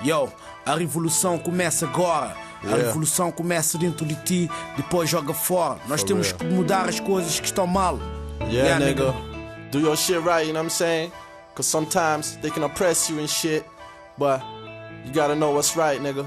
Yo, a revolução começa agora. A revolução começa dentro de ti, depois joga fora. Nós temos que mudar as coisas que estão mal. Yeah, nigga. Do your shit right, you know what I'm saying? Cause sometimes they can oppress you and shit, but you gotta know what's right, nigga.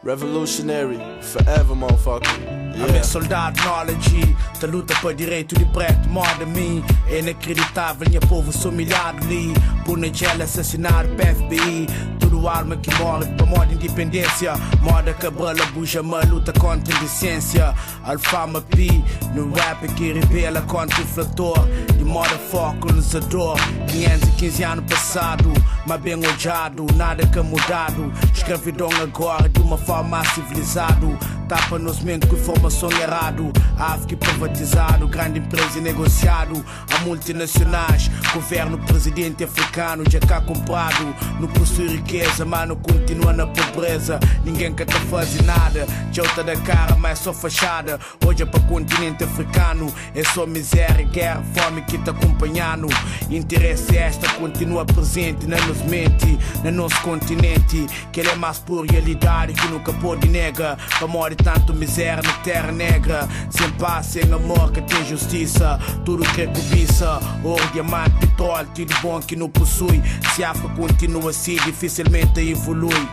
Revolutionary, forever, motherfucker. Amigo soldado, knowledge, te luta para direito de preto, moda mim. É inacreditável, minha povo sou humilhado ali. Por Nigéria assassinar para FBI. Tudo arma que morre para moda independência. Moda cabrala, buja, ma luta contra a indecência. Alfama P, no rap que revela contra o inflator. De moda foco, colonizador. 515 anos passado, mas bem odiado, nada que mudado. Escravidão agora de uma forma civilizado. Tapa nos mentes com informação errado. África privatizado, grande empresa negociado. A multinacionais, governo, presidente africano já cá comprado. Não possui riqueza, mas não continua na pobreza. Ninguém quer fazer nada, já outra da cara, mas é só fachada. Hoje é para o continente africano, é só miséria, guerra, fome que tá acompanhando. Interesse esta continua presente na nossa mente, no nosso continente. Que ele é mais por realidade que nunca pode negar. Para morrer tanto miséria na terra negra. Sem paz, sem amor, que tem justiça. Tudo que é cobiça, ouro, diamante, petróleo, tudo bom que não possui. Se a África continua assim, dificilmente evolui.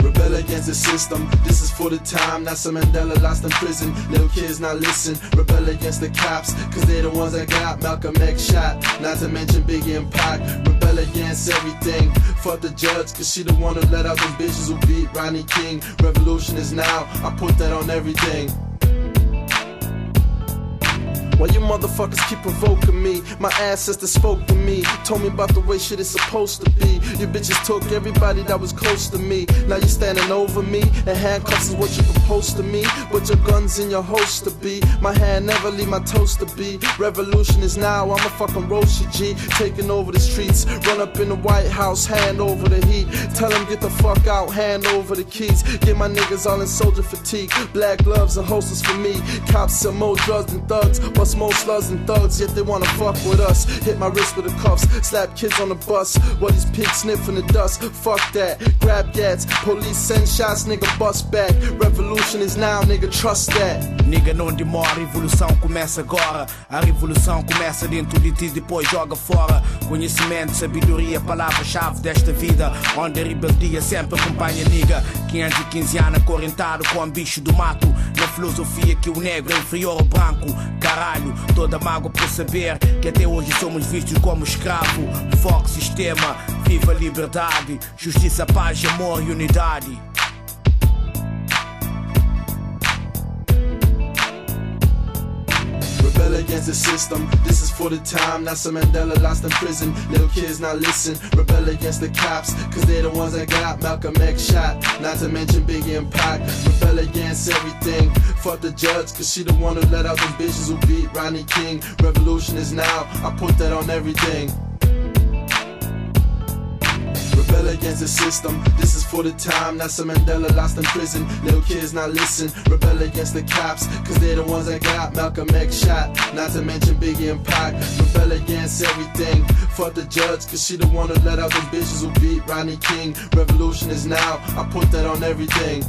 Rebel against the system, this is for the time Nelson Mandela lost in prison, little kids not listen. Rebel against the cops, cause they the ones that got Malcolm X shot, not to mention Biggie and Pac. Rebel against everything, fuck the judge, cause she the one who let out them bitches who beat Rodney King. Revolution is now, I put that on everything. Why you motherfuckers keep provoking me? My ancestors spoke to me, told me about the way shit is supposed to be. You bitches took everybody that was close to me. Now you standing over me, and handcuffs is what you proposed to me. But your guns in your holster be. My hand never leave my toaster be. Revolution is now, I'm a fucking roaster G. Taking over the streets, run up in the White House, hand over the heat. Tell them get the fuck out, hand over the keys. Get my niggas all in soldier fatigue. Black gloves and holsters for me. Cops sell more drugs than thugs. Bust more slugs and thugs, yet they wanna fuck with us. Hit my wrist with the cuffs, slap kids on the bus. What these pigs sniffing the dust? Fuck that, grab gats. Police send shots, nigga bust back. Revolution is now, nigga, trust that. Nigga não demora, a revolução começa agora. A revolução começa dentro de ti, depois joga fora. Conhecimento, sabedoria, palavra-chave desta vida. Onde a rebeldia sempre acompanha, nigga. 515 anos acorrentado com o bicho do mato. Na filosofia que o negro é inferior ao branco. Caralho, toda mágoa por saber que até hoje somos vistos como escravo. Foco sistema, viva a liberdade. Justiça, paz, amor e unidade. Rebel against the system, this is for the time Nelson Mandela lost in prison, little kids not listen. Rebel against the cops, cause they the ones that got Malcolm X shot, not to mention Biggie and Pac. Rebel against everything, fuck the judge, cause she the one who let out them bitches who beat Rodney King. Revolution is now, I put that on everything. Rebel against the system, this is for the time Nelson Mandela lost in prison, little kids not listen. Rebel against the cops, cause they the ones that got Malcolm X shot, not to mention Biggie and Pac. Rebel against everything, fuck the judge, cause she the one who let out them bitches who beat Rodney King. Revolution is now, I put that on everything.